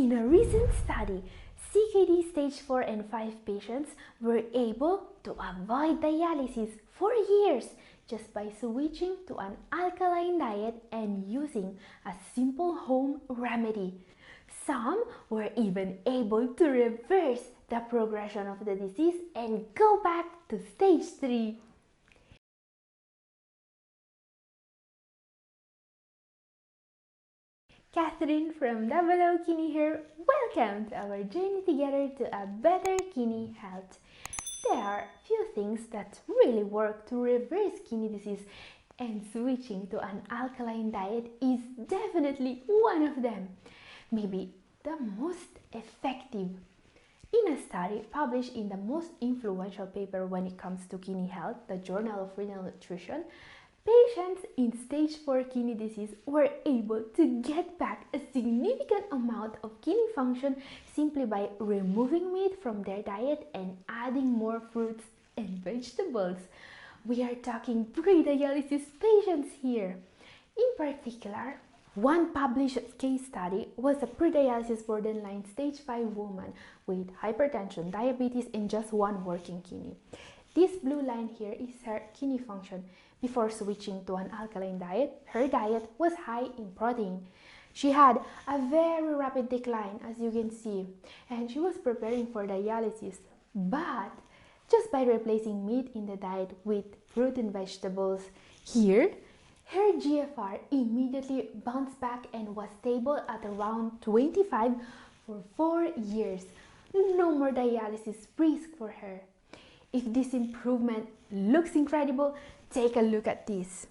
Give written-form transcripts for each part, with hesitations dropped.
In a recent study, CKD stage 4 and 5 patients were able to avoid dialysis for years just by switching to an alkaline diet and using a simple home remedy. Some were even able to reverse the progression of the disease and go back to stage 3. Katherine from Double Kidney here. Welcome to our journey together to a better kidney health. There are few things that really work to reverse kidney disease, and switching to an alkaline diet is definitely one of them. Maybe the most effective. In a study published in the most influential paper when it comes to kidney health, the Journal of Renal Nutrition, patients in stage 4 kidney disease were able to get back a significant amount of kidney function simply by removing meat from their diet and adding more fruits and vegetables. We are talking pre-dialysis patients here. In particular, one published case study was a pre-dialysis borderline stage 5 woman with hypertension, diabetes, and just one working kidney. This blue line here is her kidney function. Before switching to an alkaline diet, her diet was high in protein. She had a very rapid decline, as you can see, and she was preparing for dialysis. But just by replacing meat in the diet with fruit and vegetables, here, her GFR immediately bounced back and was stable at around 25 for 4 years. No more dialysis risk for her. If this improvement looks incredible, take a look at this.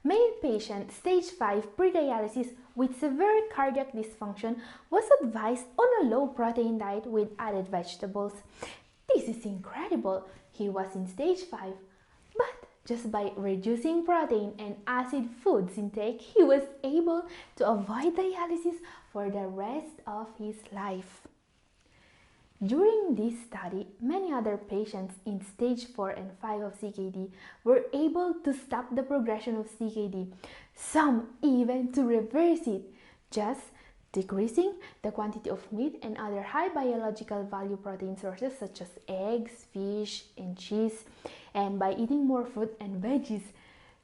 Male patient stage 5 pre-dialysis with severe cardiac dysfunction was advised on a low protein diet with added vegetables. This is incredible. He was in stage 5, but just by reducing protein and acid foods intake, he was able to avoid dialysis for the rest of his life. During this study, many other patients in stage 4 and 5 of CKD were able to stop the progression of CKD, some even to reverse it, just decreasing the quantity of meat and other high biological value protein sources such as eggs, fish, and cheese, and by eating more fruit and veggies.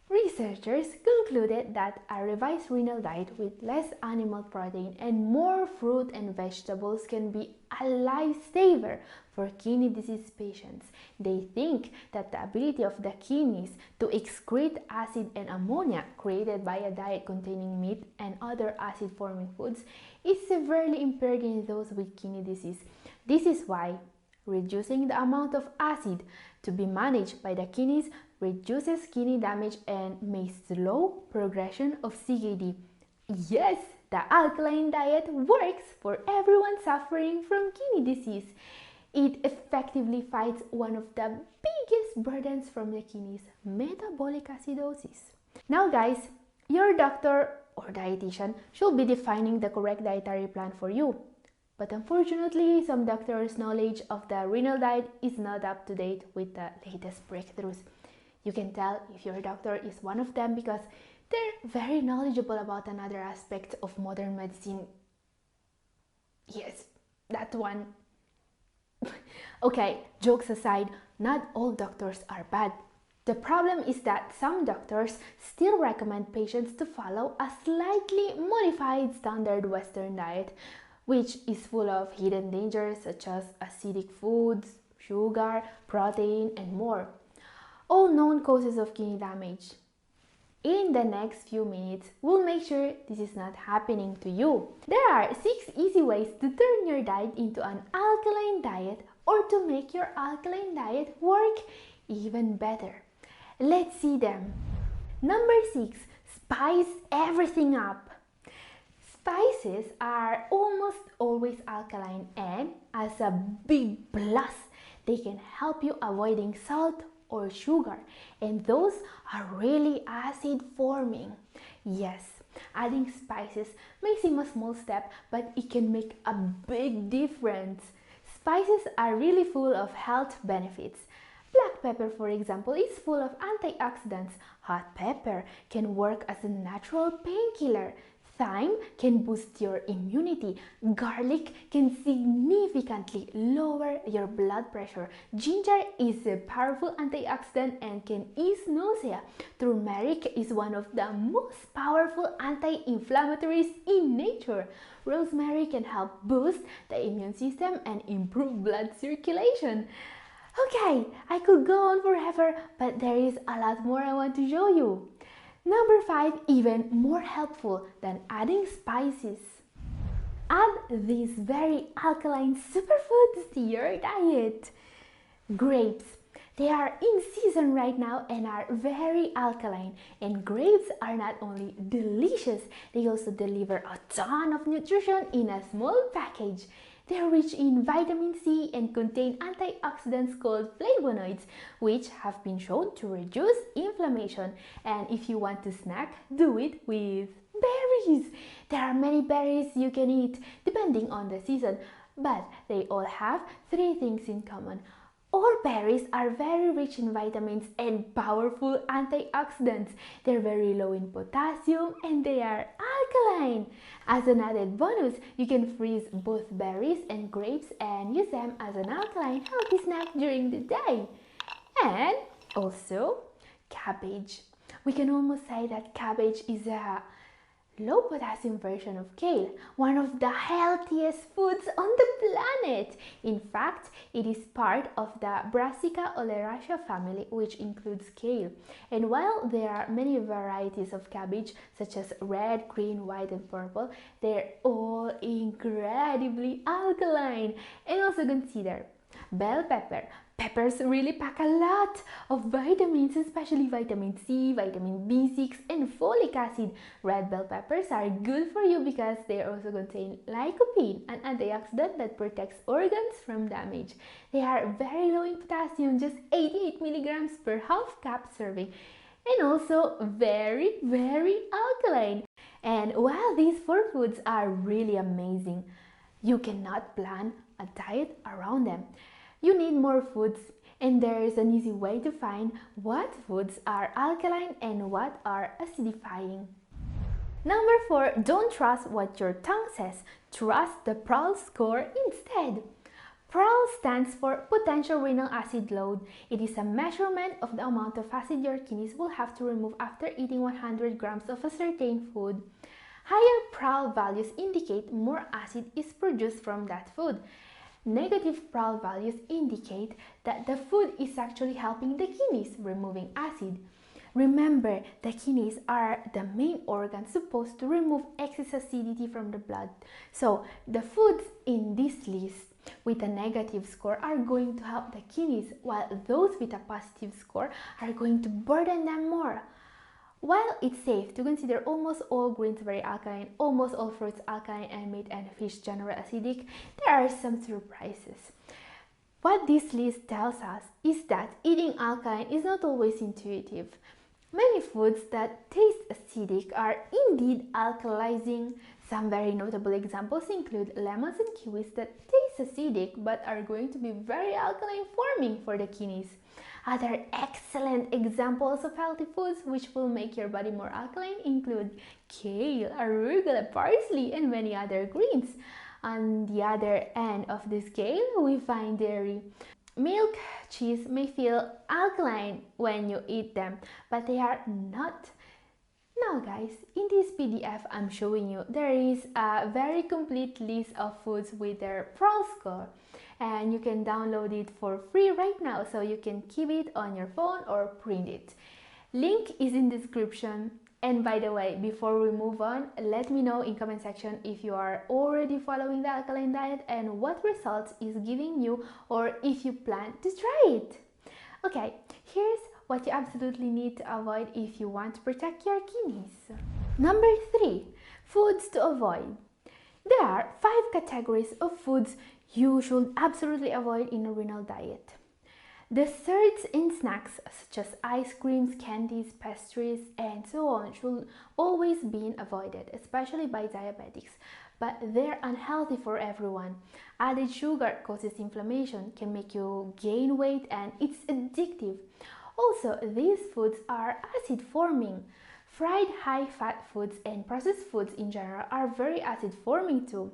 Researchers concluded that a revised renal diet with less animal protein and more fruit and vegetables can be a lifesaver for kidney disease patients. They think that the ability of the kidneys to excrete acid and ammonia created by a diet containing meat and other acid-forming foods is severely impaired in those with kidney disease. This is why reducing the amount of acid to be managed by the kidneys reduces kidney damage and may slow progression of CKD. Yes, the alkaline diet works for everyone suffering from kidney disease. It effectively fights one of the biggest burdens from the kidneys, metabolic acidosis. Now guys, your doctor or dietitian should be defining the correct dietary plan for you. But unfortunately, some doctors' knowledge of the renal diet is not up to date with the latest breakthroughs. You can tell if your doctor is one of them because they're very knowledgeable about another aspect of modern medicine. Yes, that one. Okay, jokes aside, not all doctors are bad. The problem is that some doctors still recommend patients to follow a slightly modified standard Western diet, which is full of hidden dangers such as acidic foods, sugar, protein, and more. All known causes of kidney damage. In the next few minutes, we'll make sure this is not happening to you. There are 6 easy ways to turn your diet into an alkaline diet or to make your alkaline diet work even better. Let's see them. Number 6, spice everything up. Spices are almost always alkaline, and as a big plus, they can help you avoiding salt or sugar, and those are really acid forming. Yes, adding spices may seem a small step, but it can make a big difference. Spices are really full of health benefits. Black pepper, for example, is full of antioxidants. Hot pepper can work as a natural painkiller. Thyme can boost your immunity. Garlic can significantly lower your blood pressure. Ginger is a powerful antioxidant and can ease nausea. Turmeric is one of the most powerful anti-inflammatories in nature. Rosemary can help boost the immune system and improve blood circulation. Okay, I could go on forever, but there is a lot more I want to show you. Number 5, even more helpful than adding spices. Add these very alkaline superfoods to your diet. Grapes. They are in season right now and are very alkaline. And grapes are not only delicious, they also deliver a ton of nutrition in a small package. They are rich in vitamin C and contain antioxidants called flavonoids, which have been shown to reduce inflammation. And if you want to snack, do it with berries. There are many berries you can eat depending on the season, but they all have 3 things in common. All berries are very rich in vitamins and powerful antioxidants. They're very low in potassium and they are alkaline. As an added bonus, you can freeze both berries and grapes and use them as an alkaline healthy snack during the day. And also cabbage. We can almost say that cabbage is a low potassium version of kale, one of the healthiest foods on the planet. In fact, it is part of the Brassica oleracea family, which includes kale. And while there are many varieties of cabbage, such as red, green, white, and purple, they're all incredibly alkaline. And also consider bell pepper. Peppers really pack a lot of vitamins, especially vitamin C, vitamin B6, and folic acid. Red bell peppers are good for you because they also contain lycopene, an antioxidant that protects organs from damage. They are very low in potassium, just 88 milligrams per half cup serving, and also very, very alkaline. And while these 4 foods are really amazing, you cannot plan a diet around them. You need more foods, and there is an easy way to find what foods are alkaline and what are acidifying. Number 4, don't trust what your tongue says. Trust the pral score instead. Pral stands for potential renal acid load. It is a measurement of the amount of acid your kidneys will have to remove after eating 100 grams of a certain food. Higher pral values indicate more acid is produced from that food. Negative pral values indicate that the food is actually helping the kidneys removing acid. Remember, the kidneys are the main organ supposed to remove excess acidity from the blood. So, the foods in this list with a negative score are going to help the kidneys, while those with a positive score are going to burden them more. While it's safe to consider almost all grains very alkaline, almost all fruits alkaline, and meat and fish generally acidic, there are some surprises. What this list tells us is that eating alkaline is not always intuitive. Many foods that taste acidic are indeed alkalizing. Some very notable examples include lemons and kiwis that taste acidic but are going to be very alkaline forming for the kidneys. Other excellent examples of healthy foods which will make your body more alkaline include kale, arugula, parsley, and many other greens. On the other end of the scale, we find dairy. Milk, cheese may feel alkaline when you eat them, but they are not. Now guys, in this PDF I'm showing you, there is a very complete list of foods with their pral score. And you can download it for free right now, so you can keep it on your phone or print it. Link is in description. And by the way, before we move on, let me know in comment section if you are already following the alkaline diet and what results is giving you, or if you plan to try it. Okay, here's what you absolutely need to avoid if you want to protect your kidneys. Number 3, foods to avoid. There are 5 categories of foods you should absolutely avoid in a renal diet. Desserts and snacks such as ice creams, candies, pastries, and so on should always be avoided, especially by diabetics, but they're unhealthy for everyone. Added sugar causes inflammation, can make you gain weight, and it's addictive. Also, these foods are acid forming. Fried high-fat foods and processed foods in general are very acid-forming too.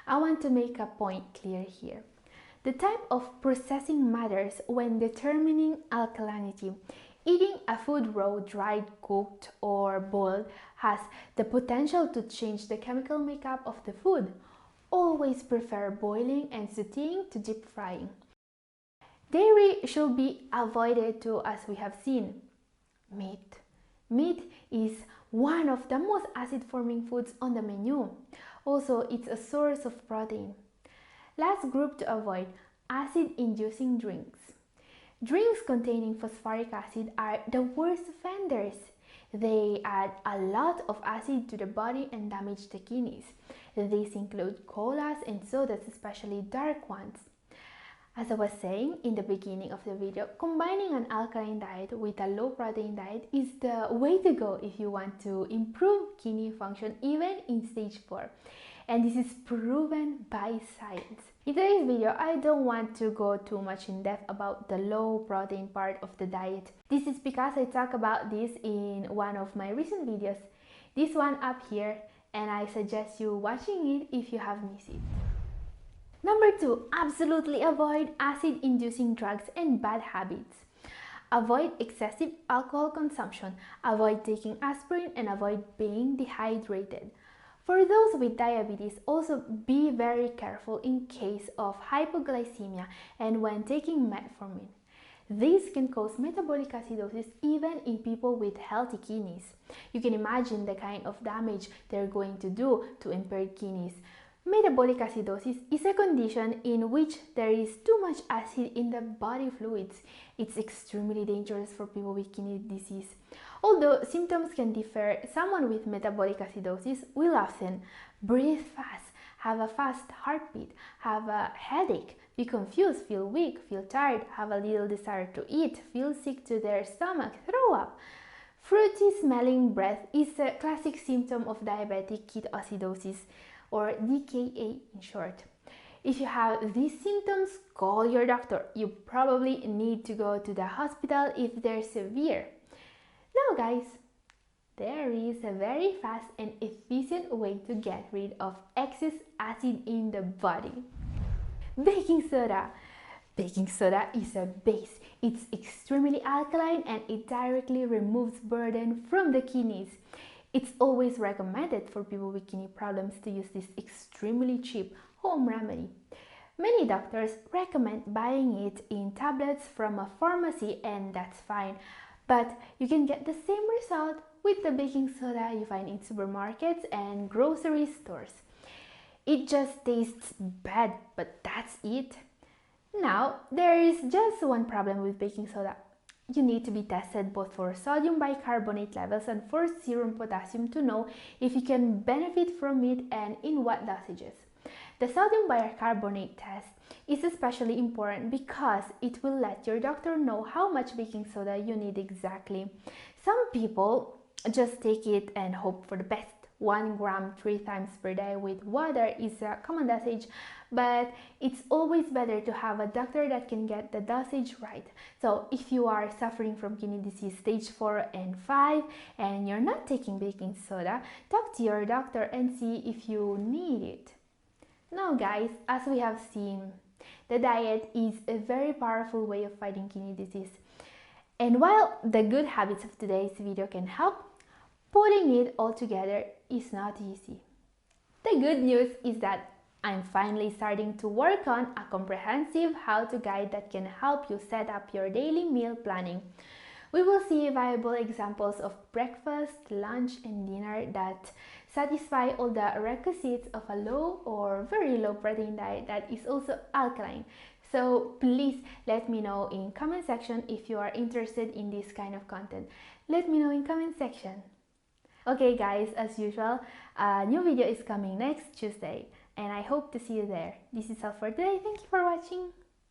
I want to make a point clear here. The type of processing matters when determining alkalinity. Eating a food raw, dried, cooked, or boiled has the potential to change the chemical makeup of the food. Always prefer boiling and sautéing to deep frying. Dairy should be avoided too, as we have seen. Meat. Meat is one of the most acid-forming foods on the menu. Also, it's a source of protein. Last group to avoid, acid-inducing drinks. Drinks containing phosphoric acid are the worst offenders. They add a lot of acid to the body and damage the kidneys. These include colas and sodas, especially dark ones. As I was saying in the beginning of the video, combining an alkaline diet with a low protein diet is the way to go if you want to improve kidney function even in stage 4. And this is proven by science. In today's video, I don't want to go too much in depth about the low protein part of the diet. This is because I talk about this in one of my recent videos, this one up here, and I suggest you watching it if you have missed it. Number 2, absolutely avoid acid-inducing drugs and bad habits. Avoid excessive alcohol consumption, avoid taking aspirin, and avoid being dehydrated. For those with diabetes, also be very careful in case of hypoglycemia and when taking metformin. This can cause metabolic acidosis even in people with healthy kidneys. You can imagine the kind of damage they're going to do to impaired kidneys. Metabolic acidosis is a condition in which there is too much acid in the body fluids. It's extremely dangerous for people with kidney disease. Although symptoms can differ, someone with metabolic acidosis will often breathe fast, have a fast heartbeat, have a headache, be confused, feel weak, feel tired, have a little desire to eat, feel sick to their stomach, throw up. Fruity smelling breath is a classic symptom of diabetic ketoacidosis, or DKA in short. If you have these symptoms, call your doctor. You probably need to go to the hospital if they're severe. Now guys, there is a very fast and efficient way to get rid of excess acid in the body. Baking soda. Baking soda is a base. It's extremely alkaline and it directly removes burden from the kidneys. It's always recommended for people with kidney problems to use this extremely cheap home remedy. Many doctors recommend buying it in tablets from a pharmacy, and that's fine. But you can get the same result with the baking soda you find in supermarkets and grocery stores. It just tastes bad, but that's it. Now, there is just one problem with baking soda. You need to be tested both for sodium bicarbonate levels and for serum potassium to know if you can benefit from it and in what dosages. The sodium bicarbonate test is especially important because it will let your doctor know how much baking soda you need exactly. Some people just take it and hope for the best. 1 gram 3 times per day with water is a common dosage, but it's always better to have a doctor that can get the dosage right. So if you are suffering from kidney disease stage 4 and 5 and you're not taking baking soda, talk to your doctor and see if you need it. Now guys, as we have seen, the diet is a very powerful way of fighting kidney disease. And while the good habits of today's video can help, putting it all together is not easy. The good news is that I'm finally starting to work on a comprehensive how-to guide that can help you set up your daily meal planning. We will see viable examples of breakfast, lunch, and dinner that satisfy all the requisites of a low or very low protein diet that is also alkaline. So please let me know in comment section if you are interested in this kind of content. Let me know in comment section. Okay guys, as usual, a new video is coming next Tuesday and I hope to see you there. This is all for today. Thank you for watching.